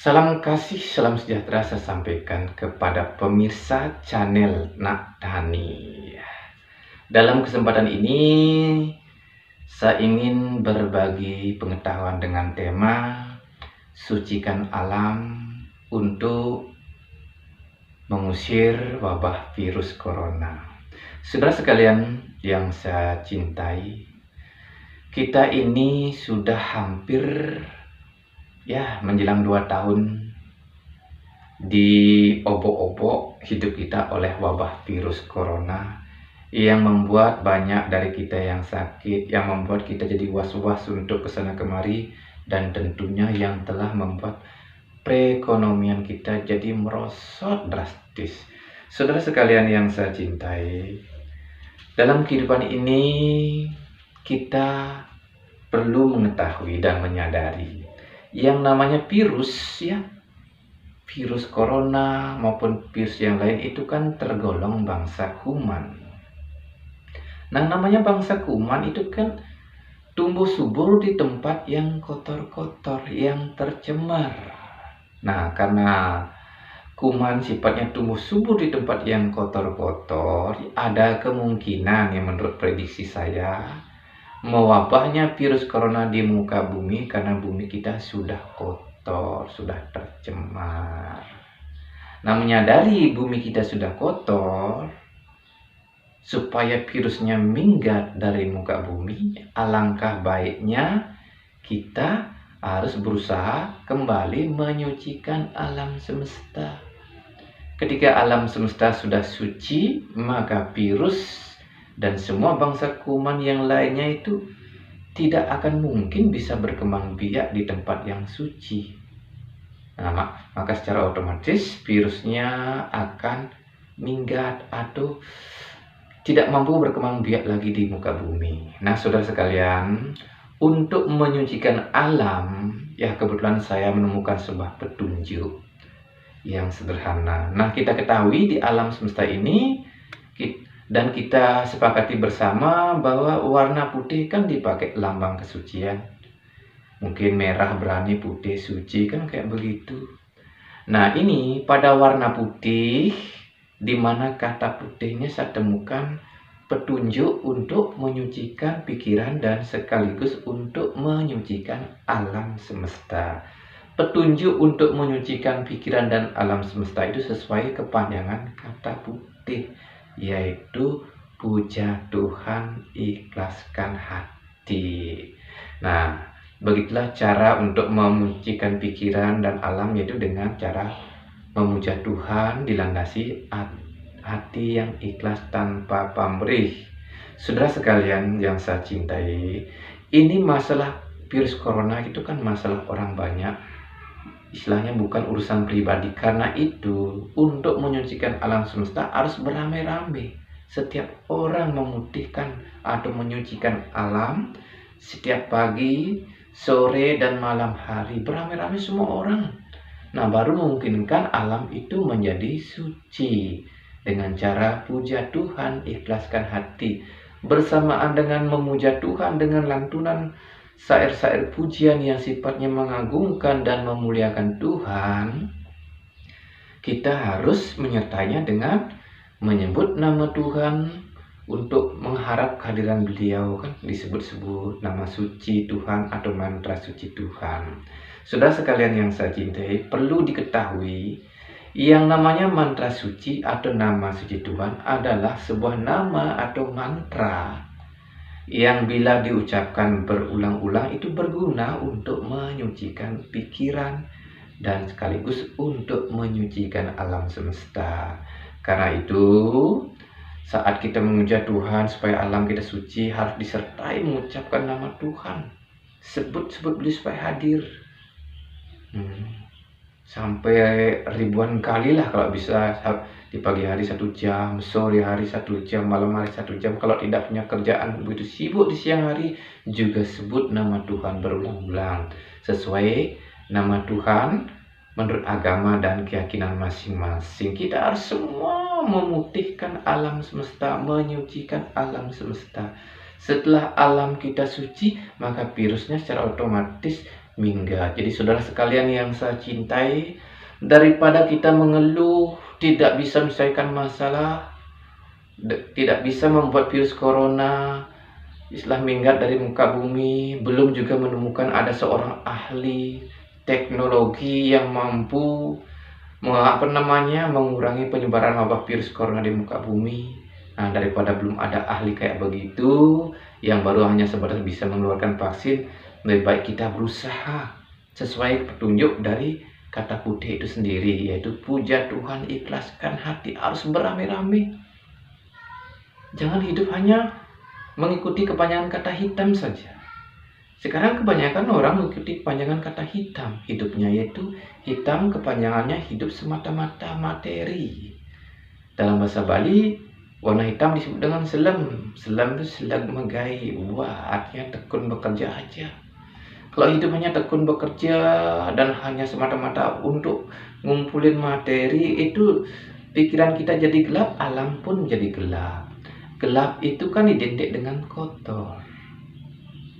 Salam kasih, salam sejahtera saya sampaikan kepada pemirsa channel Nak Dhani. Dalam kesempatan ini, saya ingin berbagi pengetahuan dengan tema sucikan alam untuk mengusir wabah virus corona. Saudara sekalian yang saya cintai, kita ini sudah hampir menjelang 2 tahun diobok-obok hidup kita oleh wabah virus corona yang membuat banyak dari kita yang sakit, yang membuat kita jadi was-was untuk kesana kemari, dan tentunya yang telah membuat perekonomian kita jadi merosot drastis. Saudara sekalian yang saya cintai, dalam kehidupan ini kita perlu mengetahui dan menyadari yang namanya virus virus corona maupun virus yang lain itu kan tergolong bangsa kuman. Nah, namanya bangsa kuman itu kan tumbuh subur di tempat yang kotor-kotor, yang tercemar. Nah, karena kuman sifatnya tumbuh subur di tempat yang kotor-kotor, ada kemungkinan yang menurut prediksi saya mewabahnya virus corona di muka bumi karena bumi kita sudah kotor, sudah tercemar. Nah, menyadari bumi kita sudah kotor, supaya virusnya minggat dari muka bumi, alangkah baiknya kita harus berusaha kembali menyucikan alam semesta. Ketika alam semesta sudah suci, maka virus dan semua bangsa kuman yang lainnya itu tidak akan mungkin bisa berkembang biak di tempat yang suci. Nah, maka secara otomatis virusnya akan minggat atau tidak mampu berkembang biak lagi di muka bumi. Nah, saudara sekalian, untuk menyucikan alam, kebetulan saya menemukan sebuah petunjuk yang sederhana. Nah, kita ketahui di alam semesta ini, dan kita sepakati bersama bahwa warna putih kan dipakai lambang kesucian. Mungkin merah berani, putih suci, kan kayak begitu. Nah, ini pada warna putih, di mana kata putihnya saya temukan petunjuk untuk menyucikan pikiran dan sekaligus untuk menyucikan alam semesta. Petunjuk untuk menyucikan pikiran dan alam semesta itu sesuai kepanjangan kata putih, yaitu puja Tuhan, ikhlaskan hati. Nah, begitulah cara untuk menyucikan pikiran dan alam, yaitu dengan cara memuja Tuhan dilandasi hati yang ikhlas tanpa pamrih. Saudara sekalian yang saya cintai, ini masalah virus corona itu kan masalah orang banyak, istilahnya bukan urusan pribadi. Karena itu untuk menyucikan alam semesta harus beramai-ramai. Setiap orang memutihkan atau menyucikan alam setiap pagi, sore, dan malam hari, beramai-ramai semua orang. Nah, baru memungkinkan alam itu menjadi suci dengan cara puja Tuhan, ikhlaskan hati. Bersamaan dengan memuja Tuhan dengan lantunan syair-syair pujian yang sifatnya mengagungkan dan memuliakan Tuhan, kita harus menyertainya dengan menyebut nama Tuhan untuk mengharap kehadiran beliau, kan disebut-sebut nama suci Tuhan atau mantra suci Tuhan. Saudara sekalian yang saya cintai, perlu diketahui yang namanya mantra suci atau nama suci Tuhan adalah sebuah nama atau mantra yang bila diucapkan berulang-ulang itu berguna untuk menyucikan pikiran dan sekaligus untuk menyucikan alam semesta. Karena itu, saat kita memuja Tuhan supaya alam kita suci, harus disertai mengucapkan nama Tuhan. Sebut-sebut beliau supaya hadir. Sampai ribuan kali lah kalau bisa, di pagi hari 1 jam, sore hari 1 jam, malam hari 1 jam. Kalau tidak punya kerjaan begitu sibuk di siang hari, juga sebut nama Tuhan berulang-ulang sesuai nama Tuhan menurut agama dan keyakinan masing-masing. Kita harus semua memutihkan alam semesta, menyucikan alam semesta. Setelah alam kita suci, maka virusnya secara otomatis minggat. Jadi saudara sekalian yang saya cintai, daripada kita mengeluh, tidak bisa menyelesaikan masalah, tidak bisa membuat virus corona minggat dari muka bumi, belum juga menemukan ada seorang ahli teknologi yang mampu mengurangi penyebaran wabah virus corona di muka bumi. Nah, daripada belum ada ahli kayak begitu, yang baru hanya sebatas bisa mengeluarkan vaksin, lebih baik kita berusaha sesuai petunjuk dari kata putih itu sendiri, yaitu puja Tuhan, ikhlaskan hati, harus beramai-ramai. Jangan hidup hanya mengikuti kepanjangan kata hitam saja. Sekarang kebanyakan orang mengikuti kepanjangan kata hitam hidupnya, yaitu hitam kepanjangannya hidup semata-mata materi. Dalam bahasa Bali, warna hitam disebut dengan selam. Selam itu selag megai. Wah, artinya tekun bekerja aja. Kalau hidup hanya tekun bekerja dan hanya semata-mata untuk ngumpulin materi, itu pikiran kita jadi gelap, alam pun jadi gelap. Gelap itu kan identik dengan kotor.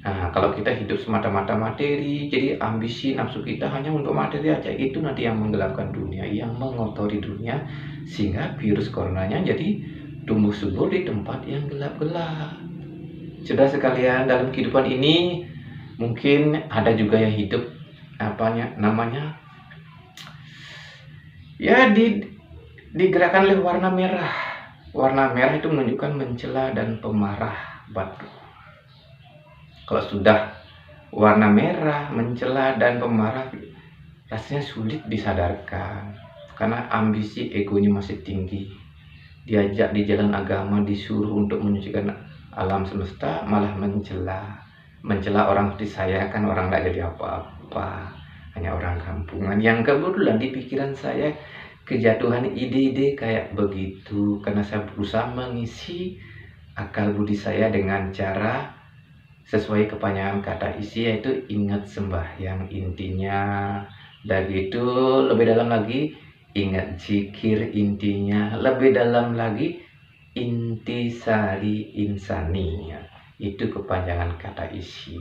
Nah, kalau kita hidup semata-mata materi, jadi ambisi nafsu kita hanya untuk materi aja, itu nanti yang menggelapkan dunia, yang mengotori dunia, sehingga virus coronanya jadi tumbuh subur di tempat yang gelap-gelap. Saudara sekalian, dalam kehidupan ini mungkin ada juga yang hidup digerakkan oleh warna merah. Warna merah itu menunjukkan mencela dan pemarah batu. Kalau sudah warna merah, mencela dan pemarah, rasanya sulit disadarkan. Karena ambisi egonya masih tinggi. Diajak di jalan agama, disuruh untuk menyucikan alam semesta, malah mencela. Mencela orang seperti saya, kan orang tidak jadi apa-apa. Hanya orang kampungan. Yang kebetulan di pikiran saya kejatuhan ide-ide kayak begitu, karena saya berusaha mengisi akal budi saya dengan cara sesuai kepanjangan kata isi, yaitu ingat sembahyang intinya, dan itu lebih dalam lagi ingat zikir intinya, lebih dalam lagi intisari insani, itu kepanjangan kata isi.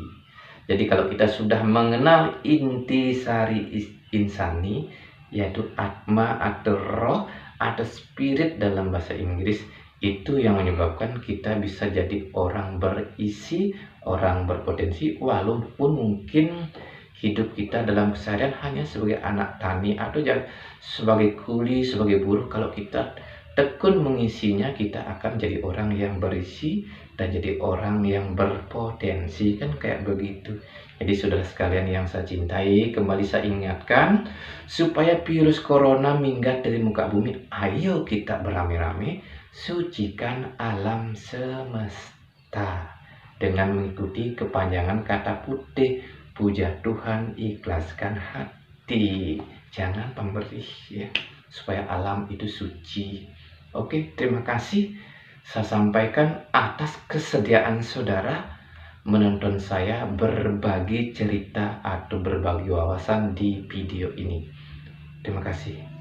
Jadi kalau kita sudah mengenal intisari insani, yaitu atma atau roh atau spirit dalam bahasa Inggris, itu yang menyebabkan kita bisa jadi orang berisi, orang berpotensi, walaupun mungkin hidup kita dalam keseharian hanya sebagai anak tani atau sebagai kuli, sebagai buruh. Kalau kita tekun mengisinya, kita akan jadi orang yang berisi dan jadi orang yang berpotensi, kan kayak begitu. Jadi saudara sekalian yang saya cintai, kembali saya ingatkan, supaya virus corona minggat dari muka bumi, ayo kita beramai-ramai sucikan alam semesta dengan mengikuti kepanjangan kata putih, puja Tuhan, ikhlaskan hati, jangan pemberih ya, supaya alam itu suci. Oke, terima kasih saya sampaikan atas kesediaan saudara menonton saya berbagi cerita atau berbagi wawasan di video ini. Terima kasih.